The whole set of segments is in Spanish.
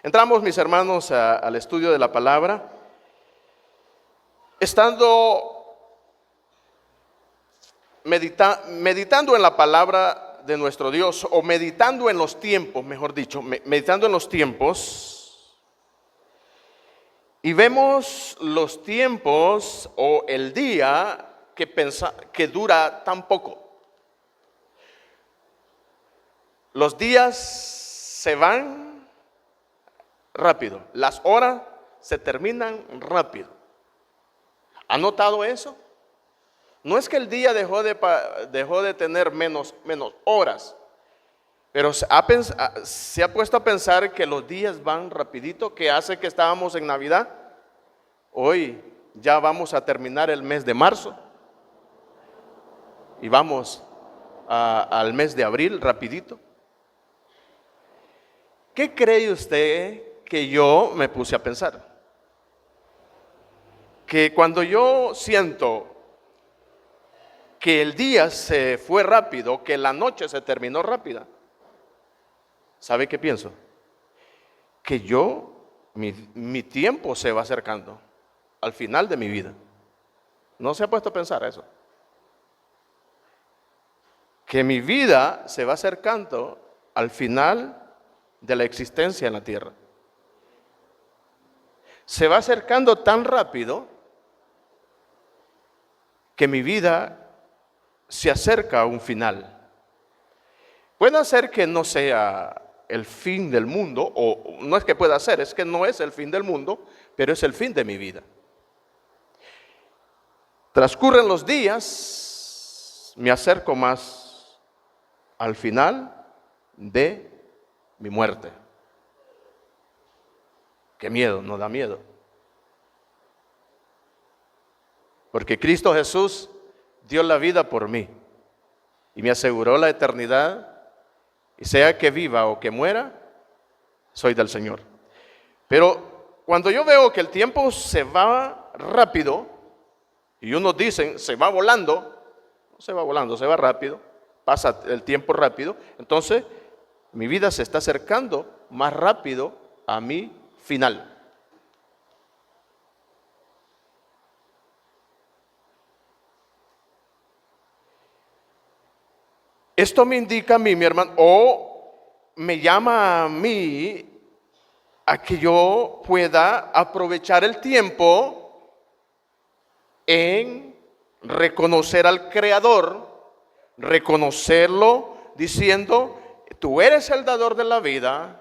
Entramos, mis hermanos, al estudio de la palabra. Estando meditando en la palabra de nuestro Dios, o meditando en los tiempos, mejor dicho, meditando en los tiempos, y vemos los tiempos o el día que dura tan poco. Los días se van rápido, las horas se terminan rápido. ¿Ha notado eso? No es que el día dejó de tener menos horas, pero se ha puesto a pensar que los días van rapidito, que hace que estábamos en Navidad. Hoy ya vamos a terminar el mes de marzo y vamos al mes de abril rapidito. ¿Qué cree usted que yo me puse a pensar? Que cuando yo siento que el día se fue rápido, que la noche se terminó rápida, ¿sabe qué pienso? Que mi tiempo se va acercando al final de mi vida. ¿No se ha puesto a pensar eso? Que mi vida se va acercando al final de la existencia en la tierra. Se va acercando tan rápido que mi vida se acerca a un final. Puede ser que no sea el fin del mundo, o no es que pueda ser, es que no es el fin del mundo, pero es el fin de mi vida. Transcurren los días, me acerco más al final de mi muerte. Qué miedo, no da miedo. Porque Cristo Jesús dio la vida por mí y me aseguró la eternidad, y sea que viva o que muera, soy del Señor. Pero cuando yo veo que el tiempo se va rápido, y unos dicen se va volando, no se va volando, se va rápido, pasa el tiempo rápido, entonces mi vida se está acercando más rápido a mi final. Esto me indica a mí, mi hermano, o me llama a mí a que yo pueda aprovechar el tiempo en reconocer al Creador, reconocerlo diciendo: tú eres el dador de la vida,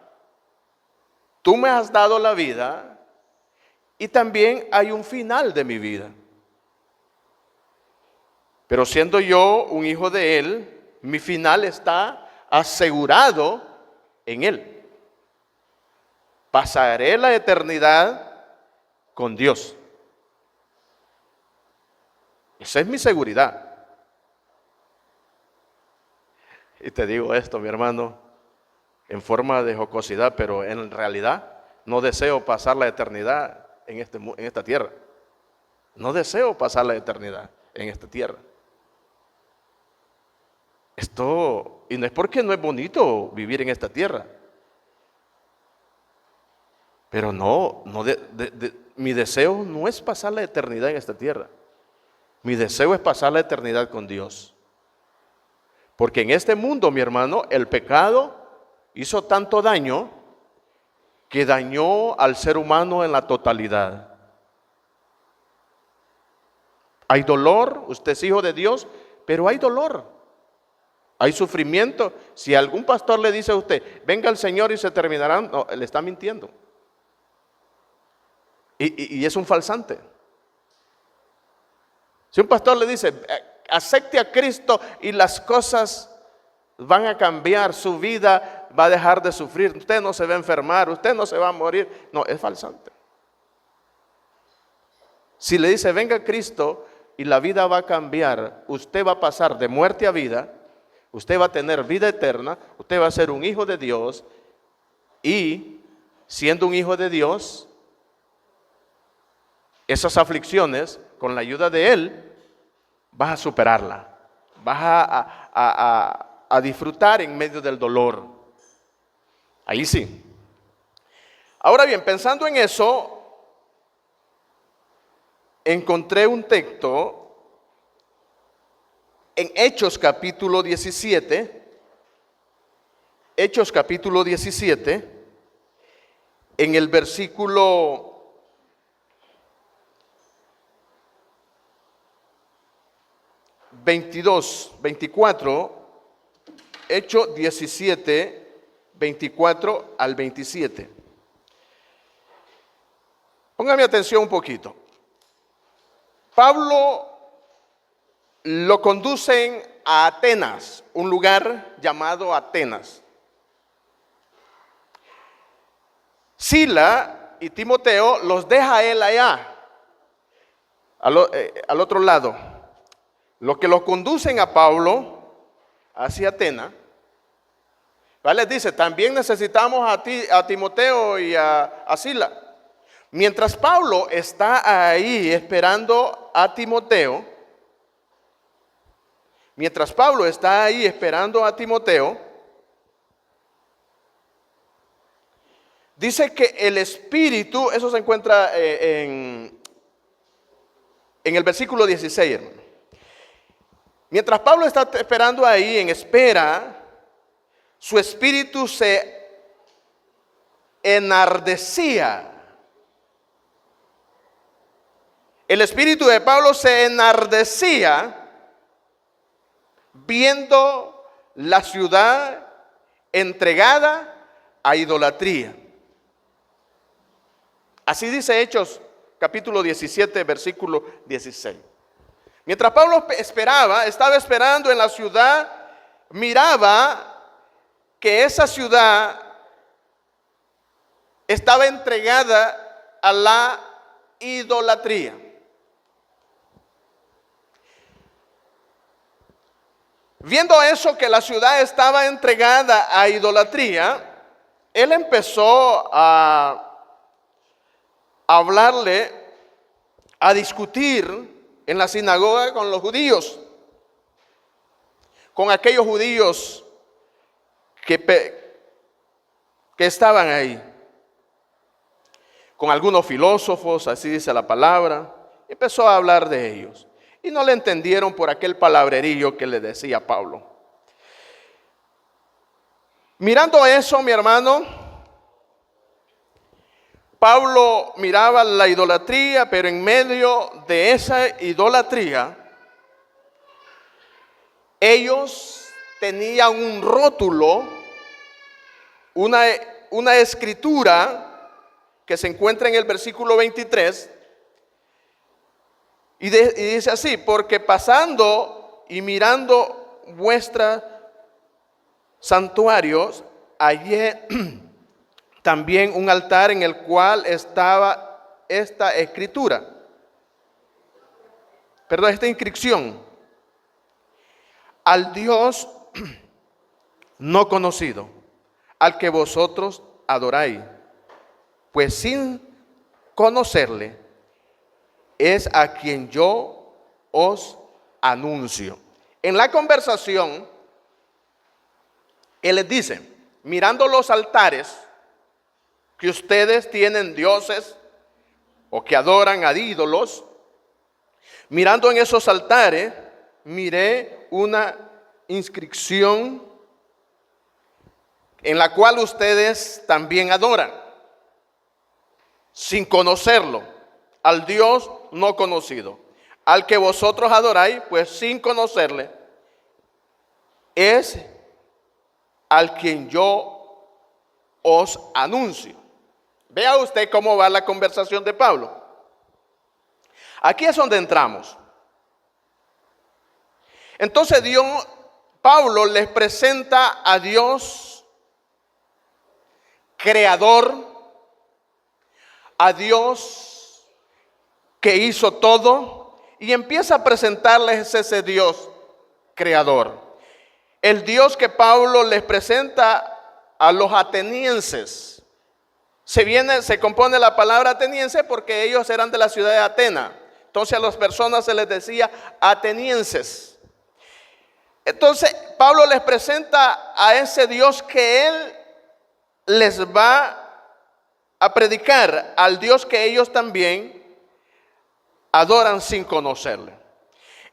tú me has dado la vida, y también hay un final de mi vida. Pero siendo yo un hijo de Él, mi final está asegurado en Él. Pasaré la eternidad con Dios. Esa es mi seguridad. Y te digo esto, mi hermano, en forma de jocosidad, pero en realidad no deseo pasar la eternidad en esta tierra. No deseo pasar la eternidad en esta tierra. Y no es porque no es bonito vivir en esta tierra, pero mi deseo no es pasar la eternidad en esta tierra. Mi deseo es pasar la eternidad con Dios. Porque en este mundo, mi hermano, el pecado hizo tanto daño que dañó al ser humano en la totalidad. Hay dolor, usted es hijo de Dios, pero hay dolor. Hay sufrimiento. Si algún pastor le dice a usted: venga el Señor y se terminarán, no, le está mintiendo. Y es un falsante. Si un pastor le dice: acepte a Cristo y las cosas van a cambiar, su vida va a dejar de sufrir, usted no se va a enfermar, usted no se va a morir, no, es falsante. Si le dice: venga Cristo y la vida va a cambiar, usted va a pasar de muerte a vida, usted va a tener vida eterna, usted va a ser un hijo de Dios, y siendo un hijo de Dios, esas aflicciones, con la ayuda de Él, vas a superarla, vas a disfrutar en medio del dolor. Ahí sí. Ahora bien, pensando en eso, encontré un texto en Hechos capítulo 17, Hechos capítulo 17, en el versículo 22, 24, Hechos 17, 24 al 27. Póngame atención un poquito. Pablo lo conducen a Atenas, un lugar llamado Atenas. Sila y Timoteo los deja a él allá, al otro lado. Los que los conducen a Pablo hacia Atenas, ¿vale? Dice, también necesitamos a Timoteo y a Sila. Mientras Pablo está ahí esperando a Timoteo, dice que el Espíritu, eso se encuentra en el versículo 16, hermano. Mientras Pablo está esperando ahí en espera, su espíritu se enardecía. El espíritu de Pablo se enardecía viendo la ciudad entregada a idolatría. Así dice Hechos capítulo 17, versículo 16. Mientras Pablo estaba esperando en la ciudad, miraba que esa ciudad estaba entregada a la idolatría. Viendo eso, que la ciudad estaba entregada a idolatría, él empezó a hablarle, a discutir en la sinagoga con los judíos, con aquellos judíos que estaban ahí, con algunos filósofos, así dice la palabra. Empezó a hablar de ellos y no le entendieron por aquel palabrerillo que le decía Pablo. Mirando eso, mi hermano, Pablo miraba la idolatría, pero en medio de esa idolatría, ellos tenían un rótulo, una escritura que se encuentra en el versículo 23, y dice así: porque pasando y mirando vuestros santuarios, hallé también un altar en el cual estaba esta inscripción: al Dios no conocido, al que vosotros adoráis, pues sin conocerle es a quien yo os anuncio. En la conversación, él les dice: mirando los altares que ustedes tienen dioses o que adoran a ídolos, mirando en esos altares, miré una inscripción en la cual ustedes también adoran, sin conocerlo, al Dios no conocido. Al que vosotros adoráis, pues sin conocerle, es al quien yo os anuncio. Vea usted cómo va la conversación de Pablo. Aquí es donde entramos. Entonces Pablo les presenta a Dios creador, a Dios que hizo todo, y empieza a presentarles ese Dios creador. El Dios que Pablo les presenta a los atenienses. Se compone la palabra ateniense porque ellos eran de la ciudad de Atenas. Entonces a las personas se les decía atenienses. Entonces Pablo les presenta a ese Dios que él les va a predicar al Dios que ellos también adoran sin conocerle.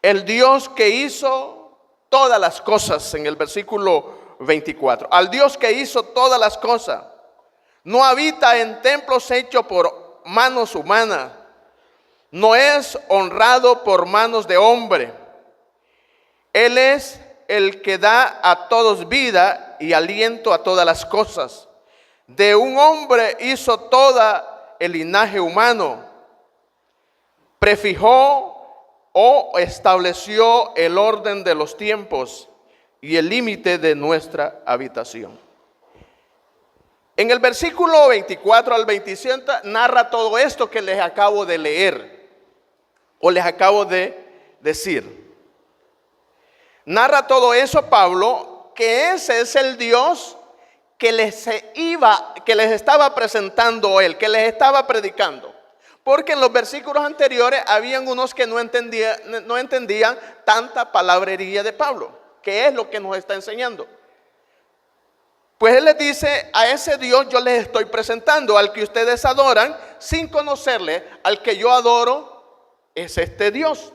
El Dios que hizo todas las cosas, en el versículo 24. Al Dios que hizo todas las cosas. No habita en templos hechos por manos humanas. No es honrado por manos de hombre. Él es el que da a todos vida y aliento a todas las cosas. De un hombre hizo toda el linaje humano. Prefijó o estableció el orden de los tiempos y el límite de nuestra habitación. En el versículo 24 al 27 narra todo esto que les acabo de leer o les acabo de decir. Narra todo eso Pablo, que ese es el Dios que les estaba presentando él, que les estaba predicando. Porque en los versículos anteriores habían unos que no entendían tanta palabrería de Pablo, que es lo que nos está enseñando. Pues él les dice, a ese Dios yo les estoy presentando, al que ustedes adoran sin conocerle, al que yo adoro, es este Dios.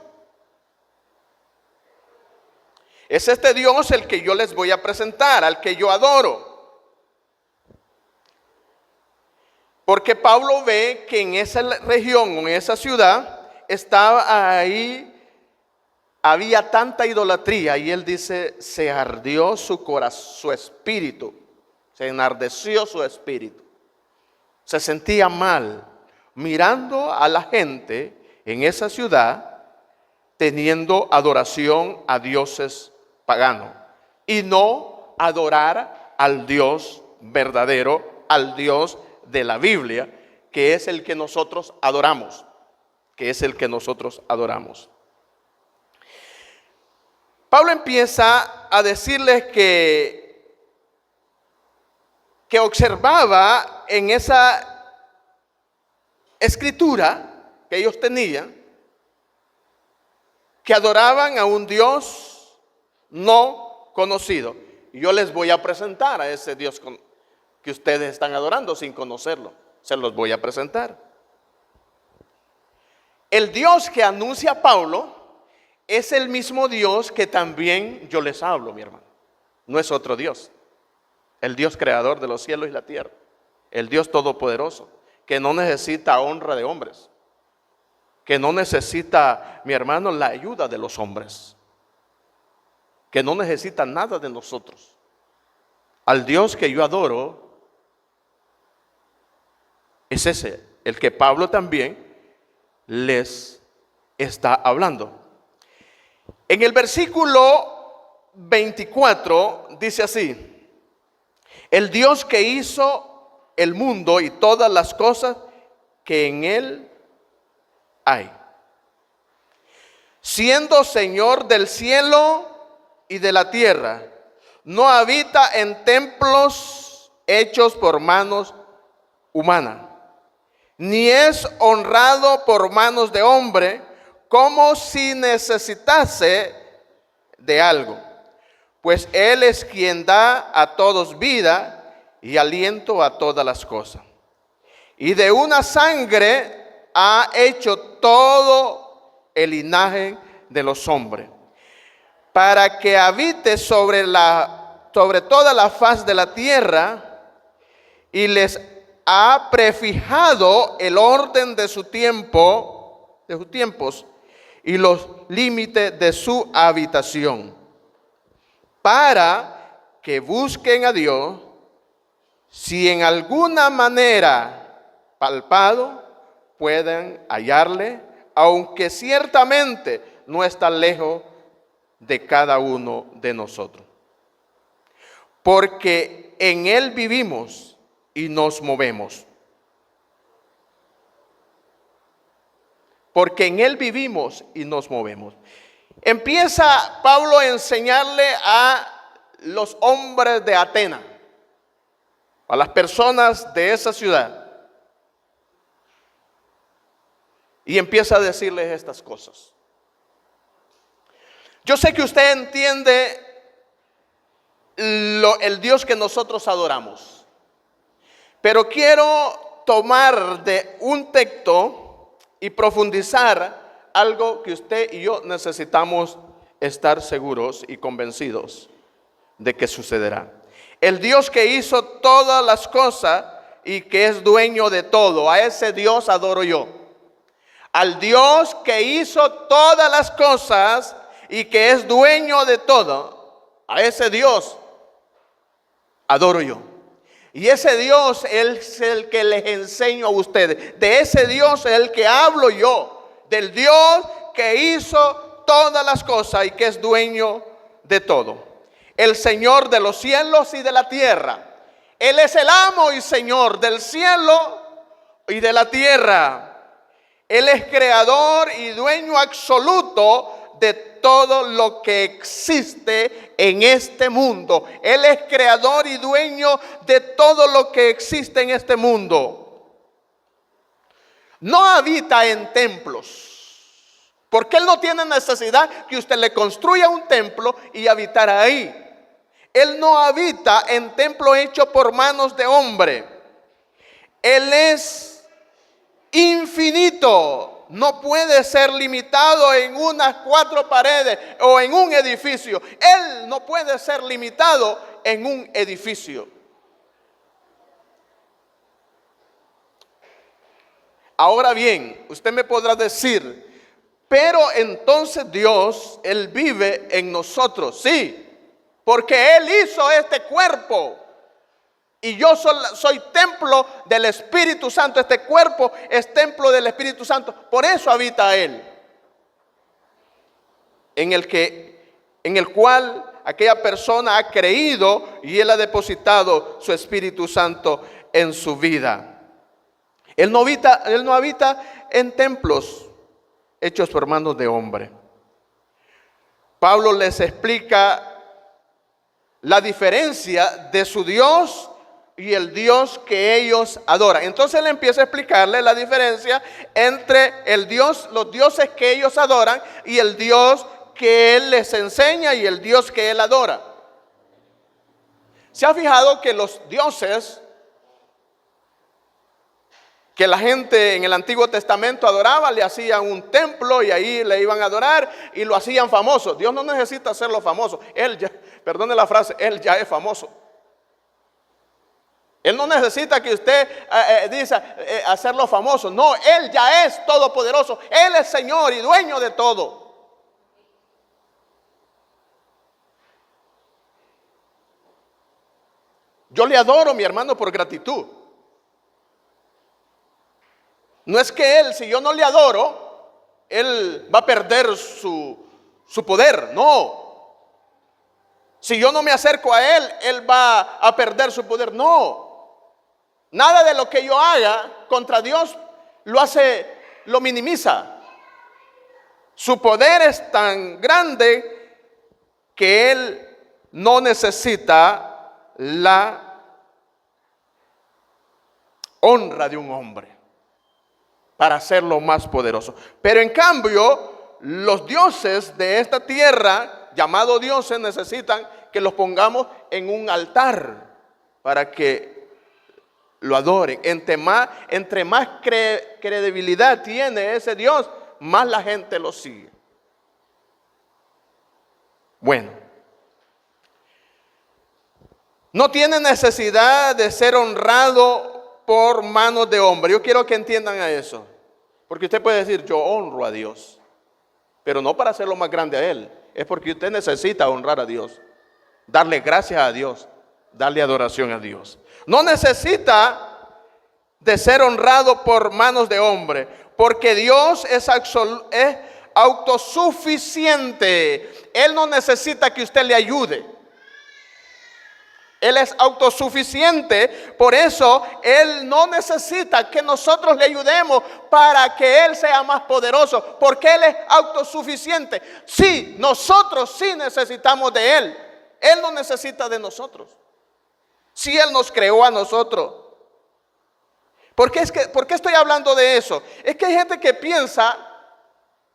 Es este Dios el que yo les voy a presentar, al que yo adoro. Porque Pablo ve que en esa región, en esa ciudad, estaba ahí, había tanta idolatría. Y él dice, se ardió su corazón, su espíritu. Se enardeció su espíritu. Se sentía mal mirando a la gente en esa ciudad teniendo adoración a dioses paganos y no adorar al Dios verdadero, al Dios de la Biblia, que es el que nosotros adoramos, Pablo empieza a decirles que observaba en esa escritura que ellos tenían, que adoraban a un Dios no conocido. Y yo les voy a presentar a ese Dios que ustedes están adorando sin conocerlo. Se los voy a presentar. El Dios que anuncia Pablo es el mismo Dios que también yo les hablo, mi hermano. No es otro Dios. El Dios creador de los cielos y la tierra. El Dios todopoderoso, que no necesita honra de hombres. Que no necesita, mi hermano, la ayuda de los hombres. Que no necesita nada de nosotros. Al Dios que yo adoro es ese, el que Pablo también les está hablando. En el versículo 24 dice así: el Dios que hizo el mundo y todas las cosas que en él hay, siendo Señor del cielo y de la tierra, no habita en templos hechos por manos humanas, ni es honrado por manos de hombre, como si necesitase de algo, pues Él es quien da a todos vida y aliento a todas las cosas. Y de una sangre ha hecho todo el linaje de los hombres, para que habite sobre toda la faz de la tierra, y les ha prefijado el orden de sus tiempos y los límites de su habitación, para que busquen a Dios, si en alguna manera palpado pueden hallarle, aunque ciertamente no está lejos de cada uno de nosotros. Porque en Él vivimos y nos movemos. Porque en Él vivimos y nos movemos. Empieza Pablo a enseñarle a los hombres de Atenas, a las personas de esa ciudad. Y empieza a decirles estas cosas. Yo sé que usted entiende el Dios que nosotros adoramos, pero quiero tomar de un texto y profundizar algo que usted y yo necesitamos estar seguros y convencidos de que sucederá. El Dios que hizo todas las cosas y que es dueño de todo, a ese Dios adoro yo. Al Dios que hizo todas las cosas y que es dueño de todo, a ese Dios adoro yo. Y ese Dios es el que les enseño a ustedes. De ese Dios es el que hablo yo. Del Dios que hizo todas las cosas y que es dueño de todo. El Señor de los cielos y de la tierra. Él es el amo y Señor del cielo y de la tierra. Él es creador y dueño absoluto de todo lo que existe en este mundo. Él es creador y dueño de todo lo que existe en este mundo. No habita en templos, porque Él no tiene necesidad que usted le construya un templo y habitar ahí. Él no habita en templo hecho por manos de hombre. Él es infinito, no puede ser limitado en unas 4 paredes o en un edificio. Él no puede ser limitado en un edificio. Ahora bien, usted me podrá decir, pero entonces Dios, Él vive en nosotros. Sí, porque Él hizo este cuerpo. Y yo soy templo del Espíritu Santo. Este cuerpo es templo del Espíritu Santo. Por eso habita Él. En el cual aquella persona ha creído y Él ha depositado su Espíritu Santo en su vida. Él no habita en templos hechos por manos de hombre. Pablo les explica la diferencia de su Dios y el Dios que ellos adoran. Entonces él empieza a explicarle la diferencia entre los dioses que ellos adoran y el Dios que él les enseña y el Dios que él adora. ¿Se ha fijado que los dioses que la gente en el Antiguo Testamento adoraba, le hacían un templo y ahí le iban a adorar y lo hacían famoso? Dios no necesita hacerlo famoso. Él ya, perdone la frase, Él ya es famoso. Él no necesita que usted dice hacerlo famoso. No, Él ya es todopoderoso. Él es Señor y dueño de todo. Yo le adoro, mi hermano, por gratitud. No es que Él, si yo no le adoro, Él va a perder su poder. No. Si yo no me acerco a Él, Él va a perder su poder. No. Nada de lo que yo haga contra Dios lo minimiza. Su poder es tan grande que Él no necesita la honra de un hombre para hacerlo más poderoso. Pero en cambio, los dioses de esta tierra, llamados dioses, necesitan que los pongamos en un altar para que lo adoren. Entre más credibilidad tiene ese Dios, más la gente lo sigue. Bueno, no tiene necesidad de ser honrado por manos de hombre. Yo quiero que entiendan a eso, porque usted puede decir, yo honro a Dios, pero no para hacerlo más grande a Él. Es porque usted necesita honrar a Dios, darle gracias a Dios, darle adoración a Dios. No necesita de ser honrado por manos de hombre, porque Dios es autosuficiente. Él no necesita que usted le ayude. Él es autosuficiente, por eso Él no necesita que nosotros le ayudemos para que Él sea más poderoso, porque Él es autosuficiente. Sí, nosotros sí necesitamos de Él. Él no necesita de nosotros. Si Él nos creó a nosotros. ¿Por qué estoy hablando de eso? Es que hay gente que piensa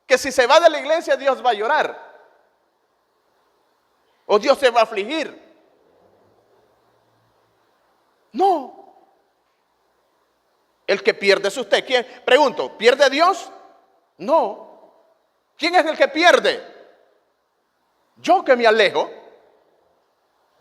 que si se va de la iglesia Dios va a llorar o Dios se va a afligir. No. El que pierde es usted. ¿Quién? Pregunto, ¿pierde Dios? No. ¿Quién es el que pierde? Yo, que me alejo.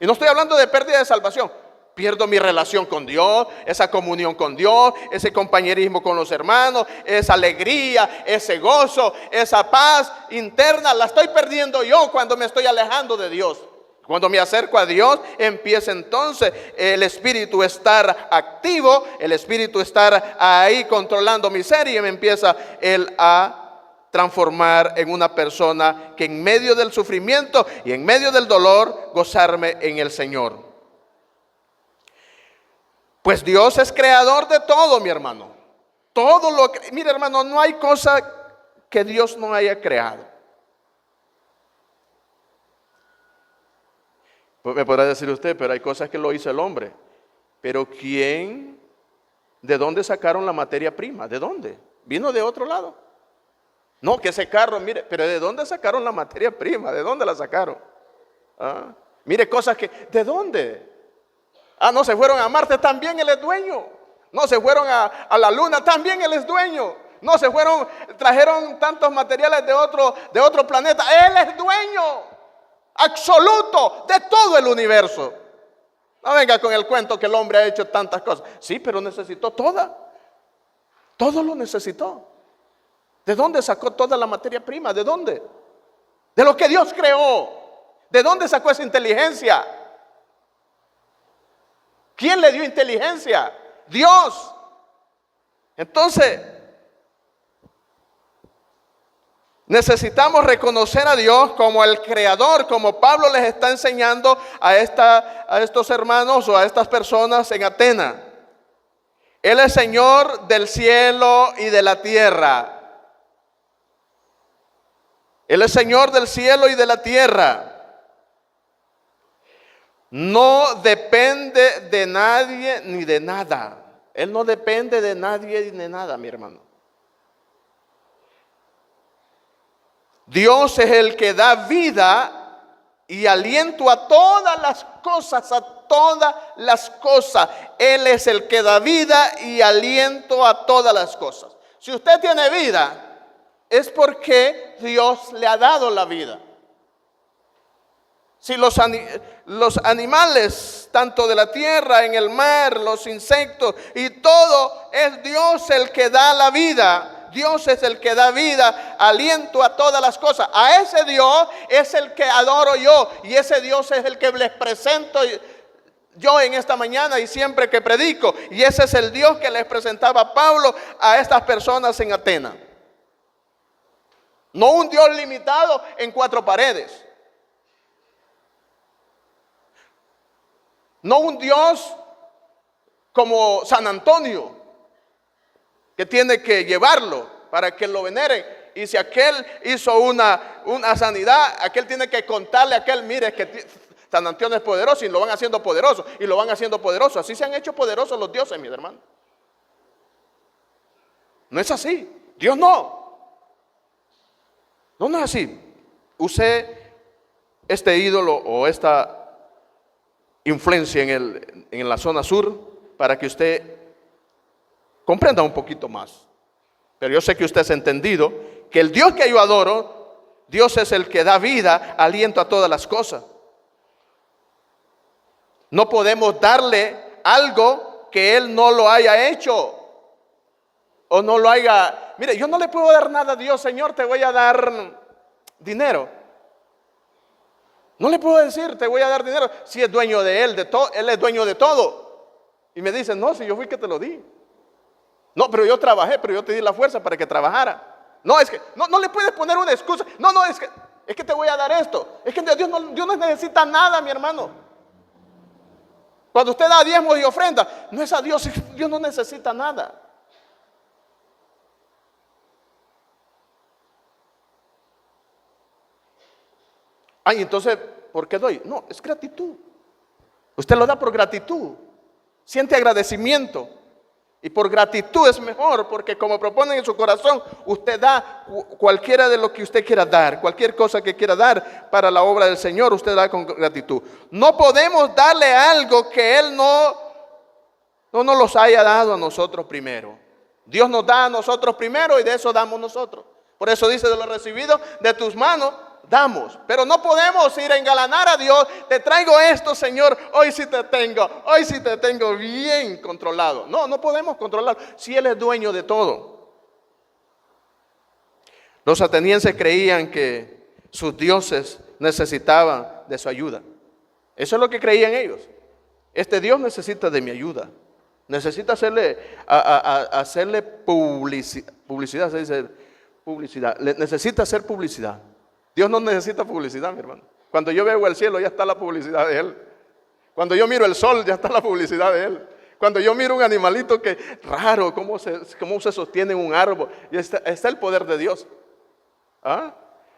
Y no estoy hablando de pérdida de salvación. Pierdo mi relación con Dios, esa comunión con Dios, ese compañerismo con los hermanos, esa alegría, ese gozo, esa paz interna. La estoy perdiendo yo cuando me estoy alejando de Dios. Cuando me acerco a Dios, empieza entonces el Espíritu a estar activo, el Espíritu a estar ahí controlando mi ser, y me empieza Él a transformar en una persona que en medio del sufrimiento y en medio del dolor, gozarme en el Señor. Pues Dios es creador de todo, mi hermano. Todo lo que, mire, hermano, no hay cosa que Dios no haya creado. Pues me podrá decir usted, pero hay cosas que lo hizo el hombre. Pero ¿quién? ¿De dónde sacaron la materia prima? ¿De dónde? ¿Vino de otro lado? No, que ese carro, mire, pero ¿de dónde sacaron la materia prima? ¿De dónde la sacaron? ¿Ah? Mire, cosas que, ¿de dónde? Ah, no, se fueron a Marte, también Él es dueño. No, se fueron a la Luna, también Él es dueño. No, se fueron, trajeron tantos materiales de otro planeta. Él es dueño absoluto de todo el universo. No venga con el cuento que el hombre ha hecho tantas cosas. Sí, pero necesitó toda. Todo lo necesitó. ¿De dónde sacó toda la materia prima? ¿De dónde? De lo que Dios creó. ¿De dónde sacó esa inteligencia? ¿Quién le dio inteligencia? Dios. Entonces, necesitamos reconocer a Dios como el creador, como Pablo les está enseñando a estos hermanos o a estas personas en Atenas. Él es Señor del cielo y de la tierra. Él es Señor del cielo y de la tierra. No depende de nadie ni de nada. Él no depende de nadie ni de nada, mi hermano. Dios es el que da vida y aliento a todas las cosas, a todas las cosas. Él es el que da vida y aliento a todas las cosas. Si usted tiene vida, es porque Dios le ha dado la vida. Si los animales, tanto de la tierra, en el mar, los insectos y todo, es Dios el que da la vida. Dios es el que da vida, aliento a todas las cosas. A ese Dios es el que adoro yo, y ese Dios es el que les presento yo en esta mañana y siempre que predico. Y ese es el Dios que les presentaba Pablo a estas personas en Atenas. No un Dios limitado en cuatro paredes. No un Dios como San Antonio, que tiene que llevarlo para que lo veneren. Y si aquel hizo una sanidad, aquel tiene que contarle a aquel, mire que San Antonio es poderoso, y lo van haciendo poderoso, y lo van haciendo poderoso. Así se han hecho poderosos los dioses, mis hermanos. No es así. Dios no. No es así. Use este ídolo o esta influencia en la zona sur para que usted comprenda un poquito más. Pero yo sé que usted ha entendido que el Dios que yo adoro, Dios es el que da vida, aliento a todas las cosas. No podemos darle algo que Él no lo haya hecho o no lo haya. Mire, yo no le puedo dar nada a Dios. Señor, te voy a dar dinero. No le puedo decir, te voy a dar dinero, si es dueño de Él, de todo. Él es dueño de todo. Y me dicen, no, si yo fui que te lo di. No, pero yo trabajé, pero yo te di la fuerza para que trabajara. No, es que no le puedes poner una excusa. No, es que te voy a dar esto. Es que Dios no necesita nada, mi hermano. Cuando usted da diezmos y ofrenda, no es a Dios, Dios no necesita nada. Ay, entonces, ¿por qué doy? No, es gratitud. Usted lo da por gratitud. Siente agradecimiento. Y por gratitud es mejor, porque como proponen en su corazón, usted da cualquiera de lo que usted quiera dar, cualquier cosa que quiera dar para la obra del Señor, usted da con gratitud. No podemos darle algo que Él no no nos los haya dado a nosotros primero. Dios nos da a nosotros primero y de eso damos nosotros. Por eso dice, de lo recibido de tus manos damos. Pero no podemos ir a engalanar a Dios. Te traigo esto, Señor, hoy sí te tengo bien controlado. No, no podemos controlarlo si Él es dueño de todo. Los atenienses creían que sus dioses necesitaban de su ayuda. Eso es lo que creían ellos. Este Dios necesita de mi ayuda. Necesita hacerle publicidad, se dice publicidad. Necesita hacer publicidad. Dios no necesita publicidad, mi hermano. Cuando yo veo el cielo, ya está la publicidad de Él. Cuando yo miro el sol, ya está la publicidad de Él. Cuando yo miro un animalito que raro, cómo se sostiene en un árbol, ya está el poder de Dios. ¿Ah?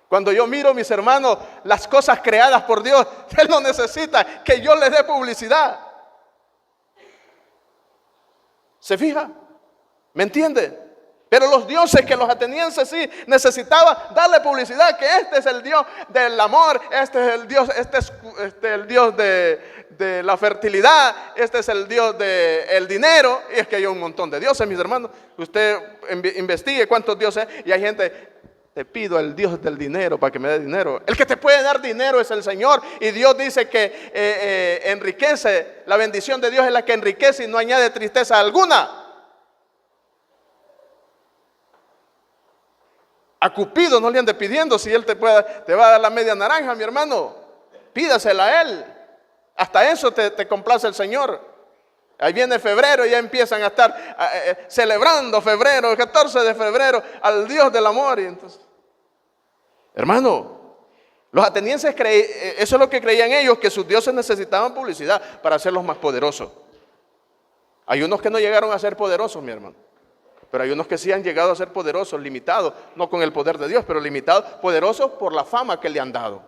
Cuando yo miro, mis hermanos, las cosas creadas por Dios, Él no necesita que yo le dé publicidad. ¿Se fija? ¿Me entiende? Pero los dioses, que los atenienses sí necesitaban darle publicidad, que este es el Dios del amor, este es el Dios de la fertilidad, este es el Dios del dinero. Y es que hay un montón de dioses, mis hermanos. Usted investigue cuántos dioses, y hay gente: te pido al Dios del dinero para que me dé dinero. El que te puede dar dinero es el Señor. Y Dios dice que enriquece. La bendición de Dios es la que enriquece y no añade tristeza alguna. A Cupido no le ande pidiendo si Él te va a dar la media naranja, mi hermano. Pídasela a Él. Hasta eso te complace el Señor. Ahí viene febrero y ya empiezan a estar celebrando febrero, el 14 de febrero, al Dios del amor. Y entonces, hermano, los atenienses eso es lo que creían ellos, que sus dioses necesitaban publicidad para hacerlos más poderosos. Hay unos que no llegaron a ser poderosos, mi hermano. Pero hay unos que sí han llegado a ser poderosos, limitados, no con el poder de Dios, pero limitados, poderosos por la fama que le han dado.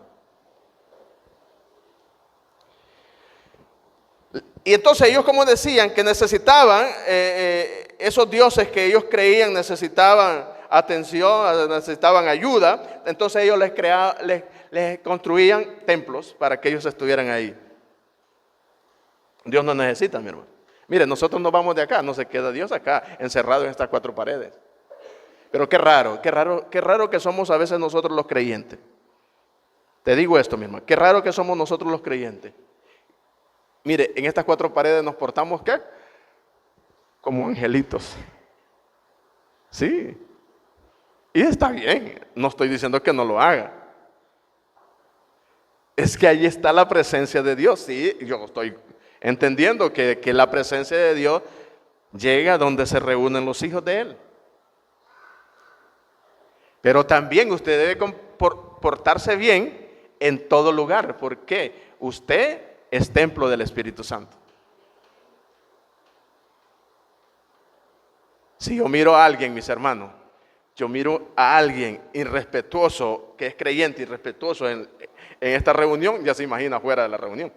Y entonces ellos, como decían, que necesitaban, esos dioses que ellos creían necesitaban atención, necesitaban ayuda, entonces ellos les construían templos para que ellos estuvieran ahí. Dios no necesita, mi hermano. Mire, nosotros nos vamos de acá, no se queda Dios acá, encerrado en estas cuatro paredes. Pero qué raro que somos a veces nosotros los creyentes. Te digo esto, mi hermano, qué raro que somos nosotros los creyentes. Mire, en estas cuatro paredes nos portamos, ¿qué? Como angelitos. Sí. Y está bien, no estoy diciendo que no lo haga. Es que ahí está la presencia de Dios. Sí, yo estoy entendiendo que la presencia de Dios llega donde se reúnen los hijos de Él. Pero también usted debe portarse bien en todo lugar. ¿Por qué? Usted es templo del Espíritu Santo. Si yo miro a alguien, mis hermanos, yo miro a alguien irrespetuoso, que es creyente, irrespetuoso en esta reunión, ya se imagina fuera de la reunión.